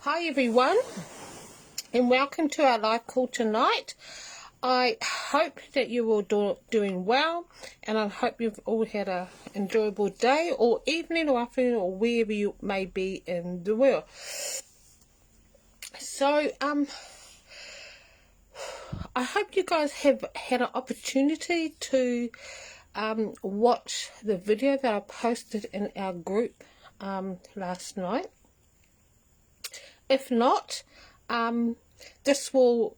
Hi everyone, and welcome to our live call tonight. I hope that you're all doing well, and I hope you've all had an enjoyable day or evening or afternoon or wherever you may be in the world. So I hope you guys have had an opportunity to watch the video that I posted in our group last night. If not, this will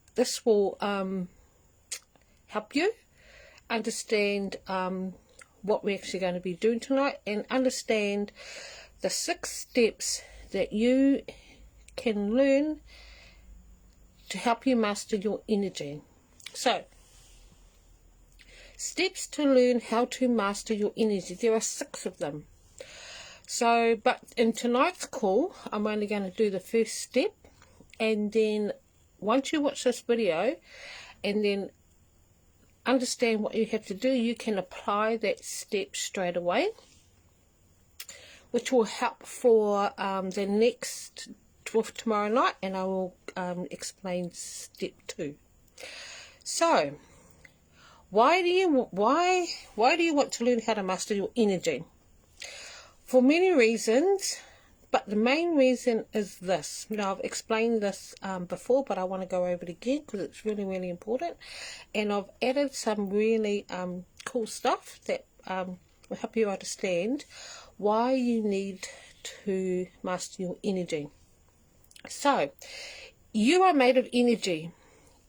help you understand what we're actually going to be doing tonight, and understand the 6 steps that you can learn to help you master your energy. So, steps to learn how to master your energy. There are 6 of them. So, but in tonight's call, I'm only going to do the first step, and then once you watch this video and then understand what you have to do, you can apply that step straight away, which will help for the next tomorrow night, and I will explain step 2. So, why do you want to learn how to master your energy? For many reasons, but the main reason is this. Now, I've explained this before, but I want to go over it again because it's really, really important. And I've added some really cool stuff that will help you understand why you need to master your energy. So, you are made of energy.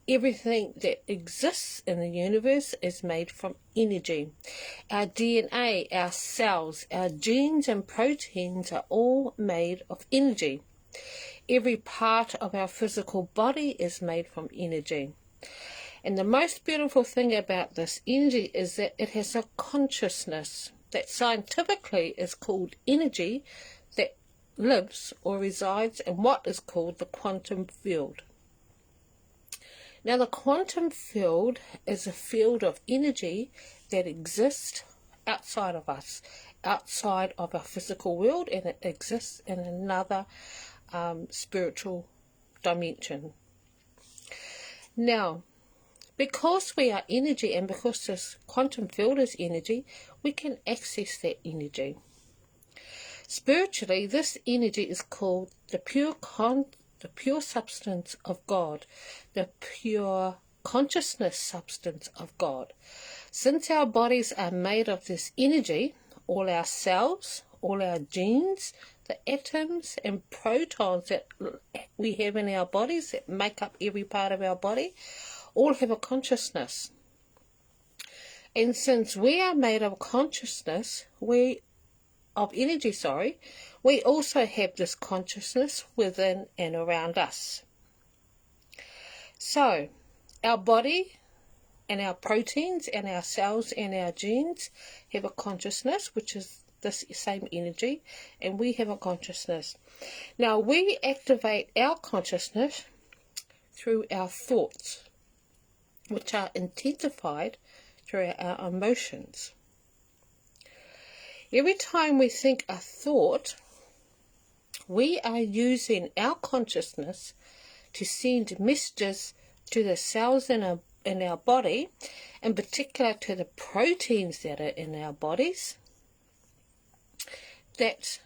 Everything that exists in the universe is made from energy. Our DNA, our cells, our genes and proteins are all made of energy. Every part of our physical body is made from energy. And the most beautiful thing about this energy is that it has a consciousness that scientifically is called energy, that lives or resides in what is called the quantum field. Now, the quantum field is a field of energy that exists outside of us, outside of our physical world, and it exists in another spiritual dimension. Now, because we are energy, and because this quantum field is energy, we can access that energy. Spiritually, this energy is called the pure substance of God, the pure consciousness substance of God. Since our bodies are made of this energy, all our cells, all our genes, the atoms and protons that we have in our bodies that make up every part of our body, all have a consciousness. And since we are made of consciousness, of energy, we also have this consciousness within and around us. So, our body and our proteins and our cells and our genes have a consciousness, which is this same energy, and we have a consciousness. Now, we activate our consciousness through our thoughts, which are intensified through our emotions. Every time we think a thought, we are using our consciousness to send messages to the cells in our body, in particular to the proteins that are in our bodies, that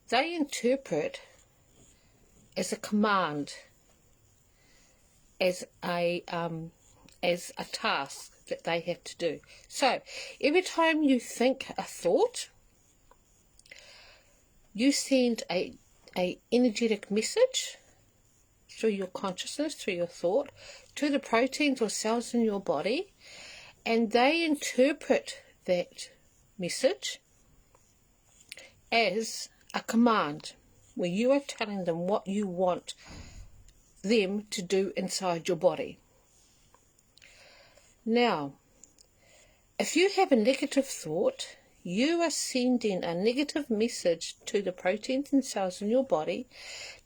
they interpret as a command, as a task that they have to do. So, every time you think a thought, you send a energetic message through your consciousness, through your thought, to the proteins or cells in your body, and they interpret that message as a command, where you are telling them what you want them to do inside your body. Now, if you have a negative thought, you are sending a negative message to the proteins and cells in your body,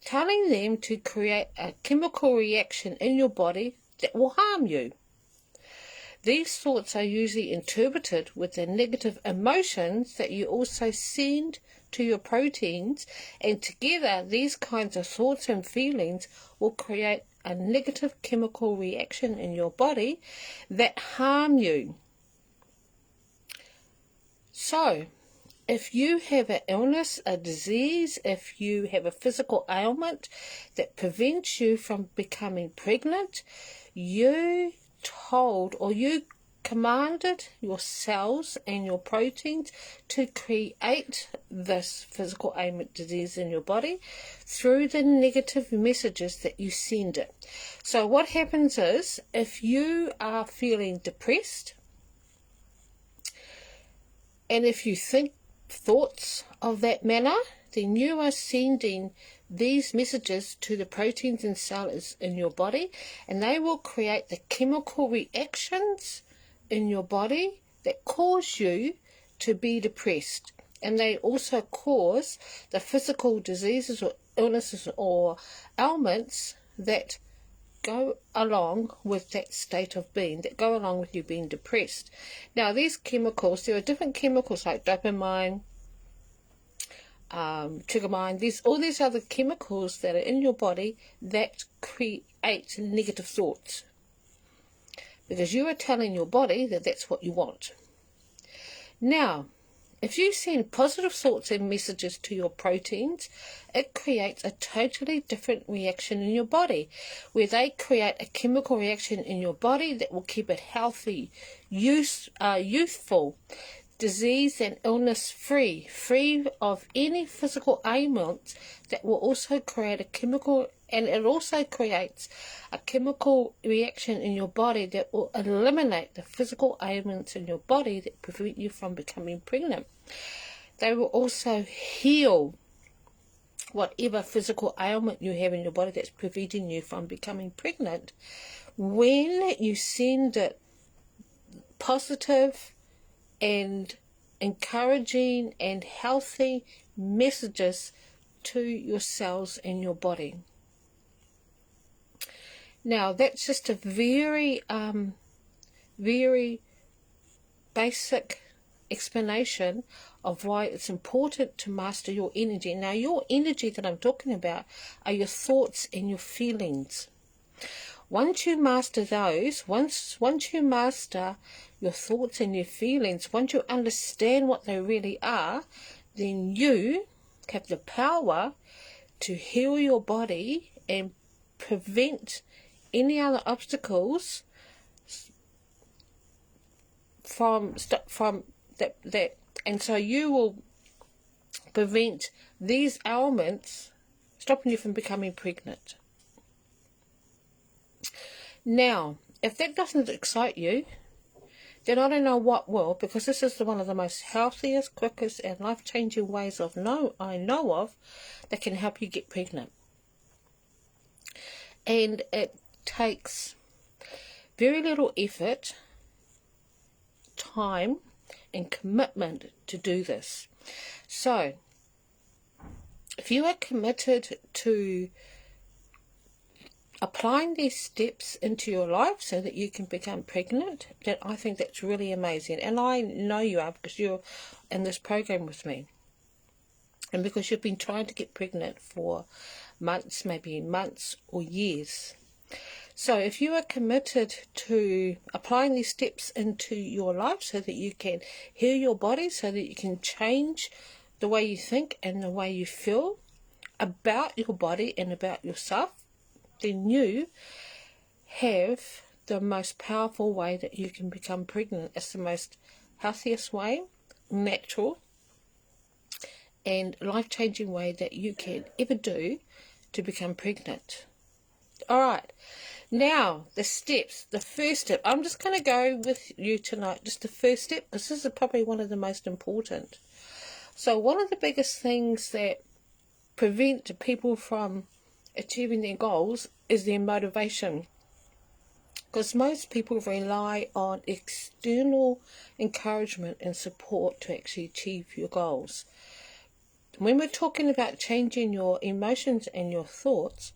telling them to create a chemical reaction in your body that will harm you. These thoughts are usually interpreted with the negative emotions that you also send to your proteins, and together these kinds of thoughts and feelings will create a negative chemical reaction in your body that harm you. So, if you have an illness, a disease, if you have a physical ailment that prevents you from becoming pregnant, you told or you commanded your cells and your proteins to create this physical ailment, disease in your body through the negative messages that you send it. So what happens is, if you are feeling depressed, and if you think thoughts of that manner, then you are sending these messages to the proteins and cells in your body, and they will create the chemical reactions in your body that cause you to be depressed. And they also cause the physical diseases or illnesses or ailments that go along with that state of being, that go along with you being depressed. Now, these chemicals, there are different chemicals like dopamine, trigamine, all these other chemicals that are in your body that create negative thoughts, because you are telling your body that that's what you want. Now, if you send positive thoughts and messages to your proteins, it creates a totally different reaction in your body, where they create a chemical reaction in your body that will keep it healthy, youthful, disease and illness free of any physical ailments, that will also create a chemical, and it also creates a chemical reaction in your body that will eliminate the physical ailments in your body that prevent you from becoming pregnant. They will also heal whatever physical ailment you have in your body that's preventing you from becoming pregnant when you send it positive and encouraging and healthy messages to your cells in your body. Now, that's just a very, very basic explanation of why it's important to master your energy. Now, your energy that I'm talking about are your thoughts and your feelings. Once you master those, once you master your thoughts and your feelings, once you understand what they really are, then you have the power to heal your body and prevent any other obstacles from that, and so you will prevent these ailments stopping you from becoming pregnant. Now, if that doesn't excite you, then I don't know what will, because this is one of the most healthiest, quickest and life-changing ways I know of that can help you get pregnant. And it takes very little effort, time and commitment to do this. So, if you are committed to applying these steps into your life so that you can become pregnant, then I think that's really amazing. And I know you are, because you're in this program with me. And because you've been trying to get pregnant for months, maybe months or years. So if you are committed to applying these steps into your life so that you can heal your body, so that you can change the way you think and the way you feel about your body and about yourself, then you have the most powerful way that you can become pregnant. It's the most healthiest way, natural and life-changing way that you can ever do to become pregnant. Alright, now the steps. The first step, I'm just going to go with you tonight, just the first step, because this is probably one of the most important. So one of the biggest things that prevent people from achieving their goals is their motivation, because most people rely on external encouragement and support to actually achieve your goals. When we're talking about changing your emotions and your thoughts,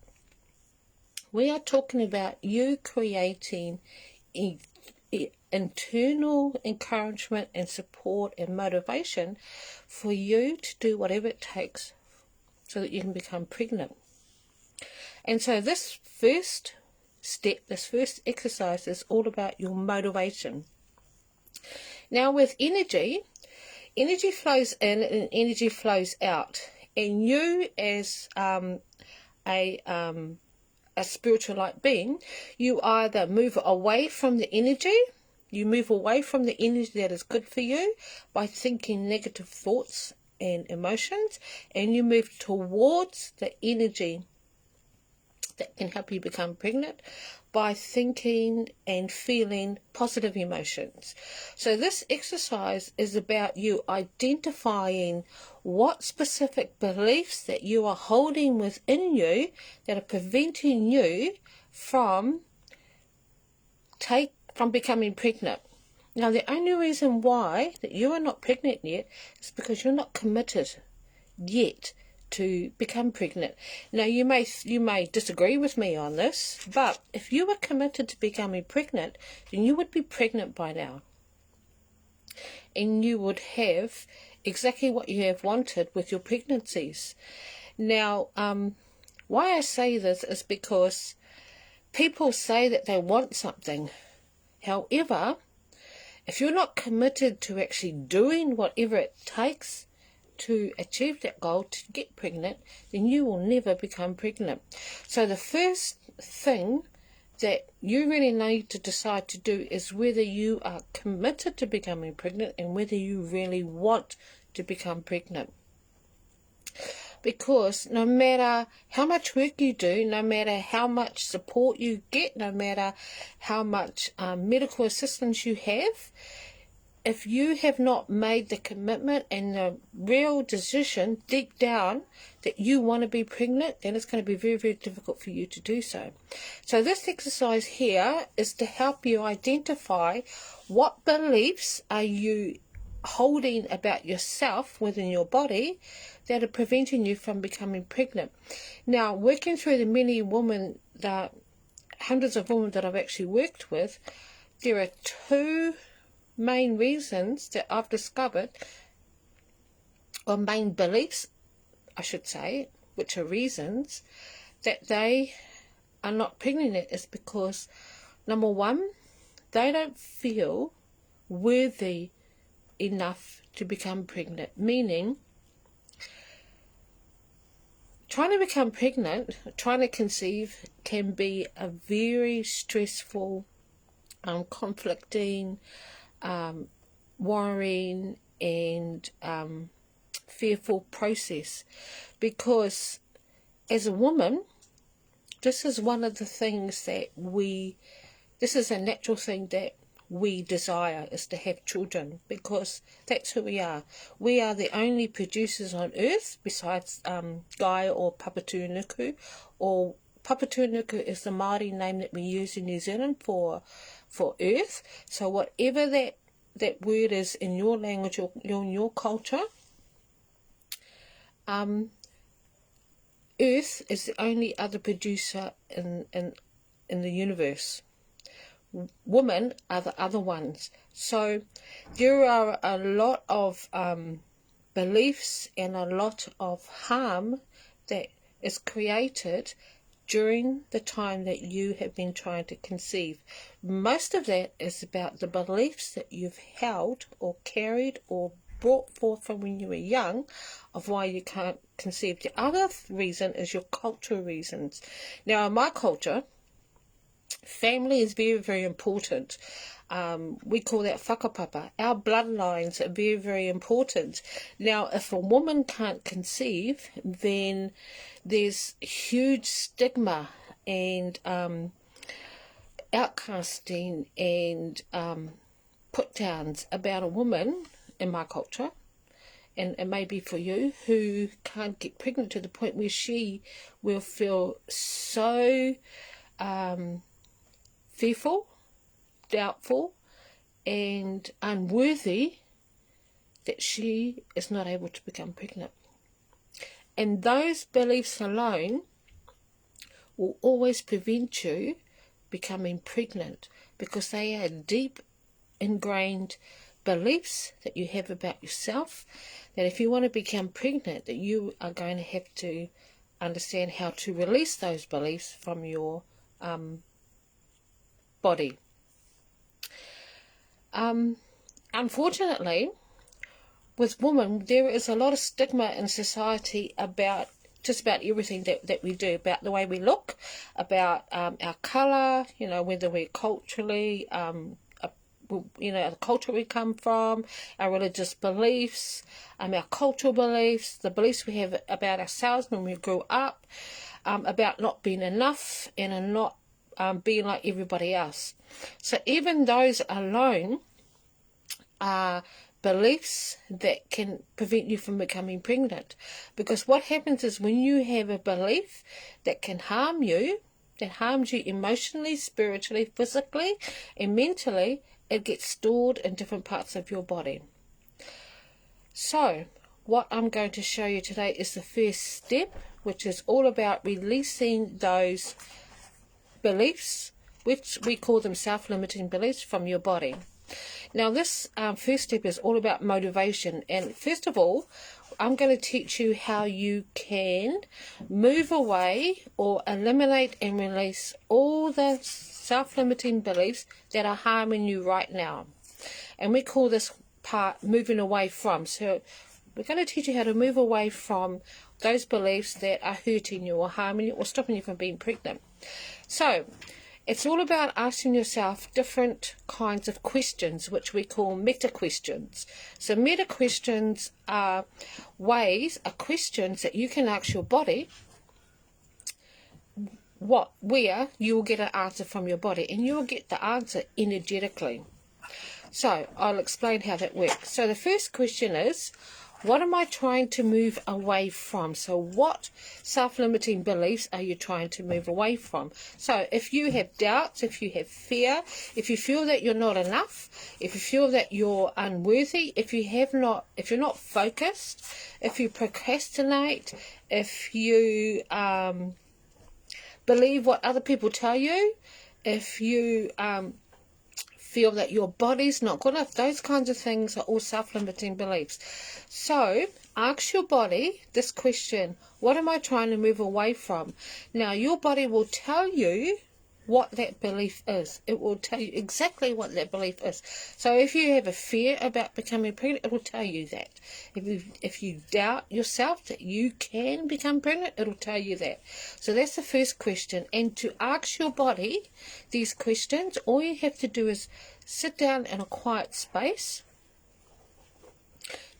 we are talking about you creating internal encouragement and support and motivation for you to do whatever it takes so that you can become pregnant. And so this first step, this first exercise is all about your motivation. Now with energy flows in and energy flows out. And you as a spiritual light being, you either move away from the energy, that is good for you by thinking negative thoughts and emotions, and you move towards the energy that can help you become pregnant by thinking and feeling positive emotions. So this exercise is about you identifying what specific beliefs that you are holding within you that are preventing you from becoming pregnant. Now the only reason why that you are not pregnant yet is because you're not committed yet to become pregnant. Now you may disagree with me on this, but if you were committed to becoming pregnant, then you would be pregnant by now. And you would have exactly what you have wanted with your pregnancies. Now, why I say this is because people say that they want something. However, if you're not committed to actually doing whatever it takes to achieve that goal, to get pregnant, then you will never become pregnant. So the first thing that you really need to decide to do is whether you are committed to becoming pregnant and whether you really want to become pregnant. Because no matter how much work you do, no matter how much support you get, no matter how much medical assistance you have, if you have not made the commitment and the real decision deep down that you want to be pregnant, then it's going to be very, very difficult for you to do so. So this exercise here is to help you identify what beliefs are you holding about yourself within your body that are preventing you from becoming pregnant. Now, working through the many women, the hundreds of women that I've actually worked with, there are two main reasons that I've discovered, or main beliefs, I should say, which are reasons that they are not pregnant, is because, number one, they don't feel worthy enough to become pregnant, meaning trying to become pregnant, trying to conceive can be a very stressful, conflicting, worrying and fearful process, because as a woman, this is one of the things that this is a natural thing that we desire, is to have children, because that's who we are. We are the only producers on earth besides Gaia or Papatūānuku, or Papatūānuku is the Māori name that we use in New Zealand for earth. So whatever that word is in your language or in your culture, earth is the only other producer in the universe. Women are the other ones. So there are a lot of beliefs and a lot of harm that is created during the time that you have been trying to conceive. Most of that is about the beliefs that you've held or carried or brought forth from when you were young of why you can't conceive. The other reason is your cultural reasons. Now, in my culture, family is very, very important. We call that whakapapa. Our bloodlines are very, very important. Now, if a woman can't conceive, then there's huge stigma and outcasting and put downs about a woman in my culture, and it may be for you, who can't get pregnant to the point where she will feel so fearful, doubtful and unworthy that she is not able to become pregnant. And those beliefs alone will always prevent you becoming pregnant, because they are deep ingrained beliefs that you have about yourself, that if you want to become pregnant, that you are going to have to understand how to release those beliefs from your body. Unfortunately, with women, there is a lot of stigma in society about just about everything that we do, about the way we look, about our colour, whether we're culturally, the culture we come from, our religious beliefs, our cultural beliefs, the beliefs we have about ourselves when we grew up, about not being enough and not being like everybody else. So even those alone are beliefs that can prevent you from becoming pregnant. Because what happens is when you have a belief that can harm you, that harms you emotionally, spiritually, physically, and mentally, it gets stored in different parts of your body. So, what I'm going to show you today is the first step, which is all about releasing those beliefs, which we call them self-limiting beliefs, from your body. Now, this first step is all about motivation. And first of all, I'm going to teach you how you can move away or eliminate and release all the self-limiting beliefs that are harming you right now. And we call this part moving away from. So we're going to teach you how to move away from those beliefs that are hurting you or harming you or stopping you from being pregnant. So it's all about asking yourself different kinds of questions, which we call meta questions. So meta questions are questions that you can ask your body, where you will get an answer from your body, and you will get the answer energetically. So I'll explain how that works. So the first question is, what am I trying to move away from? So what self-limiting beliefs are you trying to move away from? So if you have doubts, if you have fear, if you feel that you're not enough, if you feel that you're unworthy, if you're not focused, if you procrastinate, if you believe what other people tell you, if you feel that your body's not good enough, those kinds of things are all self-limiting beliefs. So ask your body this question: what am I trying to move away from? Now your body will tell you what that belief is. It will tell you exactly what that belief is. So if you have a fear about becoming pregnant, it will tell you that. If you doubt yourself that you can become pregnant, it will tell you that. So that's the first question. And to ask your body these questions, all you have to do is sit down in a quiet space,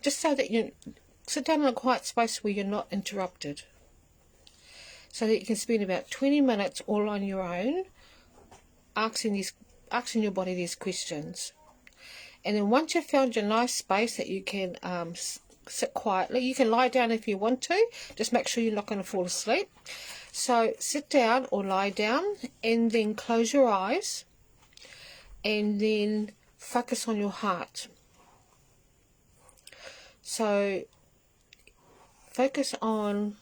just so that you sit down in a quiet space where you're not interrupted, so that you can spend about 20 minutes all on your own asking your body these questions. And then once you've found your nice space that you can sit quietly, you can lie down if you want to, just make sure you're not going to fall asleep. So sit down or lie down and then close your eyes and then focus on your heart. So focus on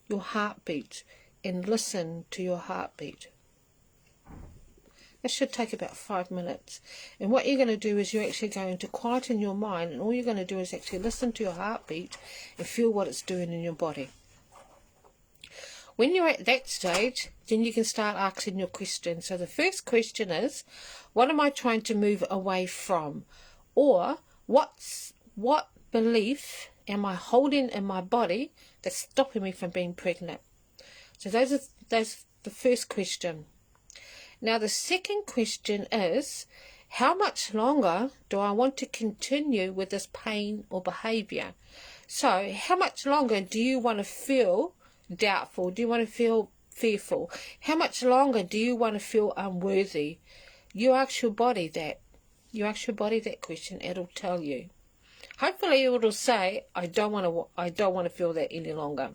your heartbeat and listen to your heartbeat. That should take about 5 minutes. And what you're going to do is you're actually going to quieten your mind, and all you're going to do is actually listen to your heartbeat and feel what it's doing in your body. When you're at that stage, then you can start asking your questions. So the first question is, what am I trying to move away from? Or what belief am I holding in my body that's stopping me from being pregnant? So that's the first question. Now the second question is, how much longer do I want to continue with this pain or behaviour? So how much longer do you want to feel doubtful? Do you want to feel fearful? How much longer do you want to feel unworthy? You ask your body that. You ask your body that question, it'll tell you. Hopefully it will say, I don't want to feel that any longer.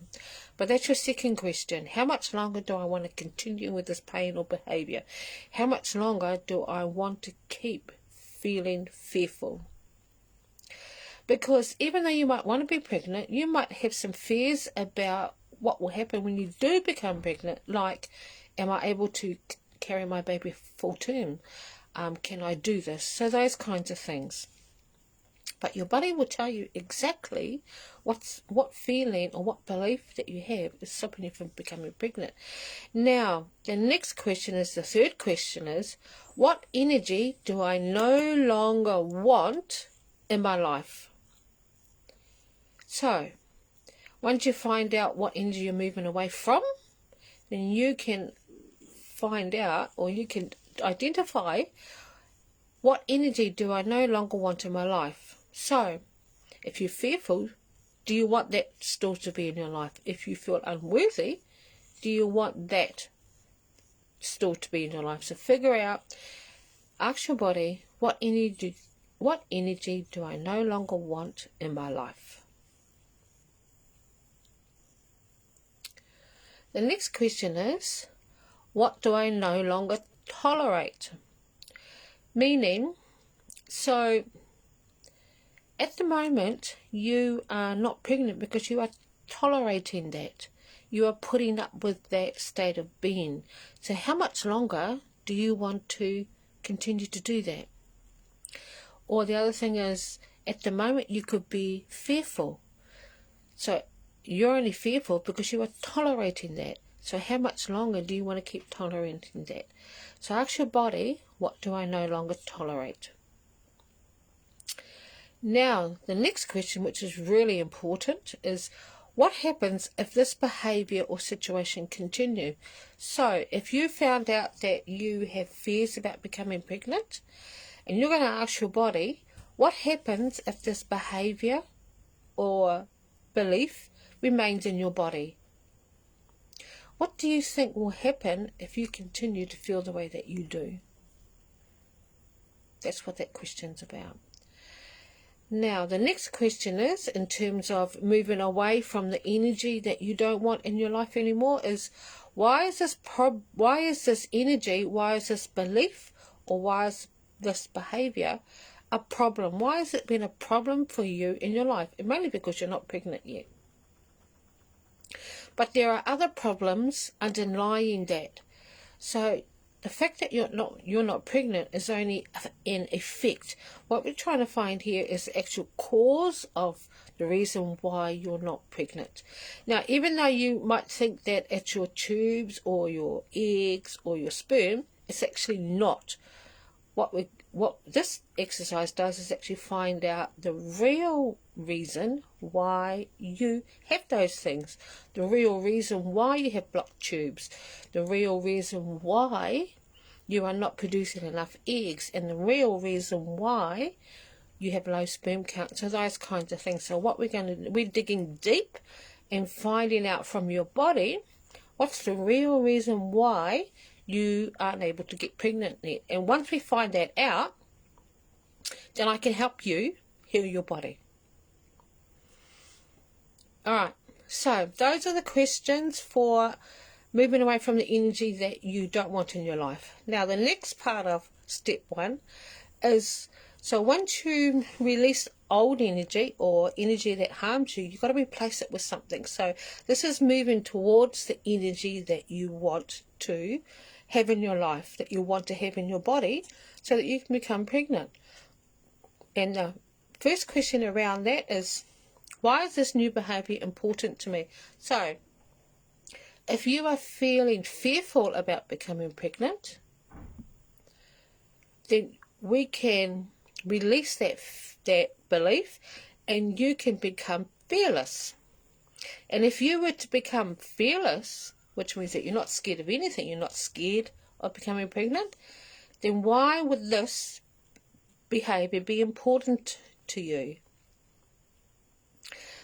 But that's your second question. How much longer do I want to continue with this pain or behaviour? How much longer do I want to keep feeling fearful? Because even though you might want to be pregnant, you might have some fears about what will happen when you do become pregnant. Like, am I able to carry my baby full term? can I do this? So those kinds of things. But your body will tell you exactly what feeling or what belief that you have is stopping you from becoming pregnant. Now, the next question is, the third question is, what energy do I no longer want in my life? So, once you find out what energy you're moving away from, then you can find out, or you can identify, what energy do I no longer want in my life? So, if you're fearful, do you want that still to be in your life? If you feel unworthy, do you want that still to be in your life? So figure out, ask your body, what energy do I no longer want in my life? The next question is, what do I no longer tolerate? Meaning, so at the moment you are not pregnant because you are tolerating that. You are putting up with that state of being. So how much longer do you want to continue to do that? Or the other thing is, at the moment you could be fearful. So you're only fearful because you are tolerating that. So how much longer do you want to keep tolerating that? So ask your body, what do I no longer tolerate? Now, the next question, which is really important, is what happens if this behaviour or situation continue? So if you found out that you have fears about becoming pregnant, and you're going to ask your body, what happens if this behaviour or belief remains in your body? What do you think will happen if you continue to feel the way that you do? That's what that question's about. Now, the next question is, in terms of moving away from the energy that you don't want in your life anymore, is why is this energy, why is this belief, or why is this behaviour a problem? Why has it been a problem for you in your life? And mainly because you're not pregnant yet. But there are other problems underlying that. So the fact that you're not pregnant is only an effect. What we're trying to find here is the actual cause of the reason why you're not pregnant. Now, even though you might think that it's your tubes or your eggs or your sperm, it's actually not. What this exercise does is actually find out the real reason why you have those things, the real reason why you have blocked tubes, the real reason why you are not producing enough eggs, and the real reason why you have low sperm count. So those kinds of things. So what we're digging deep and finding out from your body, what's the real reason why you aren't able to get pregnant yet. And once we find that out, then I can help you heal your body. Alright, so those are the questions for moving away from the energy that you don't want in your life. Now, the next part of step 1 is, so once you release old energy or energy that harms you, you've got to replace it with something. So this is moving towards the energy that you want to have in your life, that you want to have in your body, so that you can become pregnant. And the first question around that is, why is this new behaviour important to me? So, if you are feeling fearful about becoming pregnant, then we can release that belief and you can become fearless. And if you were to become fearless, which means that you're not scared of anything, you're not scared of becoming pregnant, then why would this behaviour be important to you?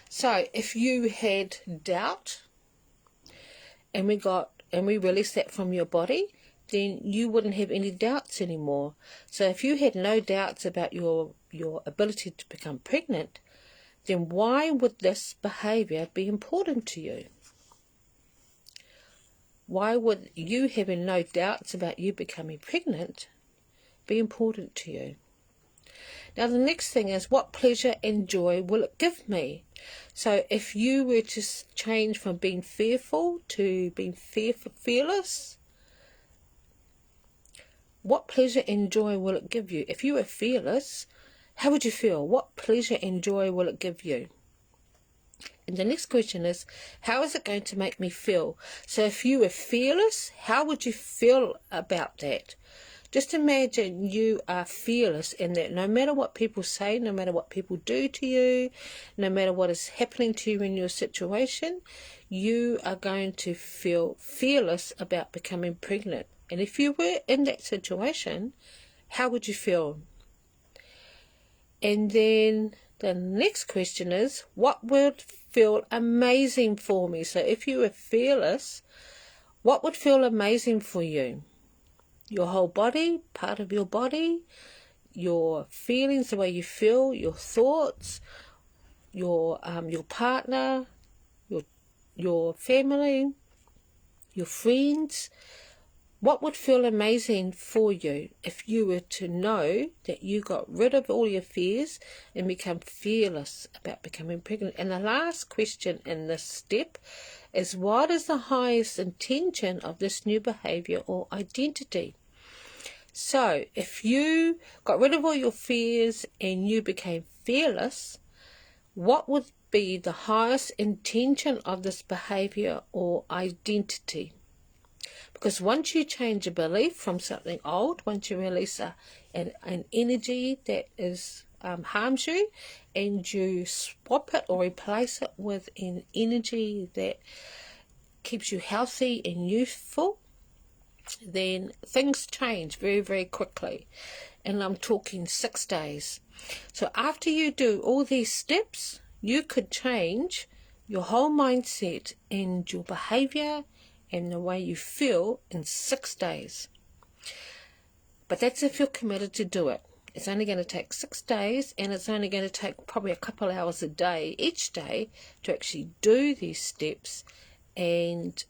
So if you had doubt and we released that from your body, then you wouldn't have any doubts anymore. So if you had no doubts about your ability to become pregnant, then why would this behaviour be important to you? Why would you having no doubts about you becoming pregnant be important to you? Now, the next thing is, what pleasure and joy will it give me? So if you were to change from being fearful to being fearless, what pleasure and joy will it give you? If you were fearless, how would you feel? What pleasure and joy will it give you? And the next question is, how is it going to make me feel? So if you were fearless, how would you feel about that? Just imagine you are fearless in that no matter what people say, no matter what people do to you, no matter what is happening to you in your situation, you are going to feel fearless about becoming pregnant. And if you were in that situation, how would you feel? And then the next question is, what would feel amazing for me? So if you were fearless, what would feel amazing for you? Your whole body, part of your body, your feelings, the way you feel, your thoughts, your partner, your family, your friends. What would feel amazing for you if you were to know that you got rid of all your fears and become fearless about becoming pregnant? And the last question in this step is, what is the highest intention of this new behavior or identity? So if you got rid of all your fears and you became fearless, what would be the highest intention of this behavior or identity? Because once you change a belief from something old, once you release an energy that is harms you, and you swap it or replace it with an energy that keeps you healthy and youthful, then things change very, very quickly. And I'm talking 6 days. So after you do all these steps, you could change your whole mindset and your behavior and the way you feel in 6 days. But that's if you're committed to do it. It's only going to take 6 days, and it's only going to take probably a couple hours a day, each day, to actually do these steps and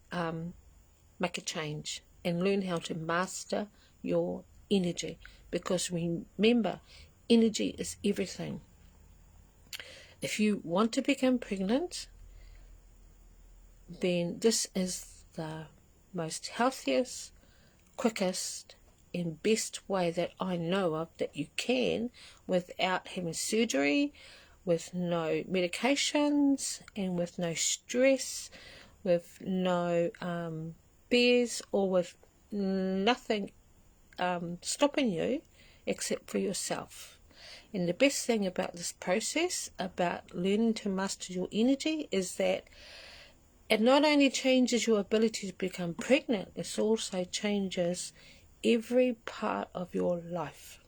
make a change and learn how to master your energy. Because remember, energy is everything. If you want to become pregnant, then this is the most healthiest, quickest and best way that I know of that you can, without having surgery, with no medications and with no stress, with no fears, or with nothing stopping you except for yourself. And the best thing about this process, about learning to master your energy, is that it not only changes your ability to become pregnant, it also changes every part of your life,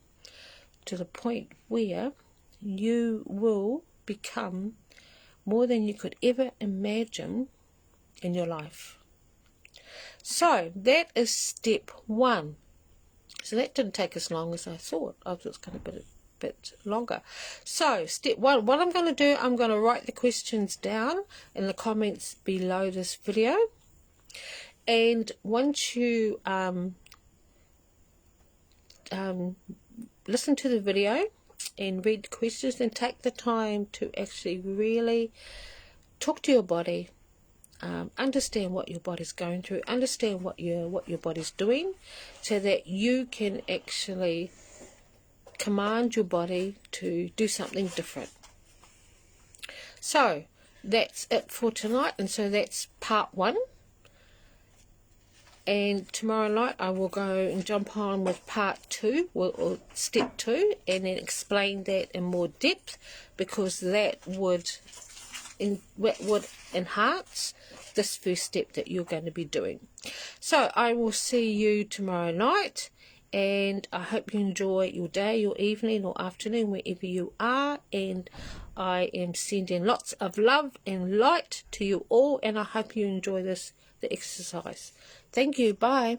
to the point where you will become more than you could ever imagine in your life. So that is step 1. So that didn't take as long as I thought. I thought it was going to be a bit longer. So step 1, what I'm going to do, I'm going to write the questions down in the comments below this video. And once you listen to the video and read the questions, then take the time to actually really talk to your body, understand what your body's going through, understand what your body's doing, so that you can actually command your body to do something different. So that's it for tonight, and so that's part 1. And tomorrow night I will go and jump on with part 2, or step 2, and then explain that in more depth, because that would enhance this first step that you're going to be doing. So I will see you tomorrow night, and I hope you enjoy your day, your evening or afternoon, wherever you are. And I am sending lots of love and light to you all, and I hope you enjoy the exercise. Thank you. Bye.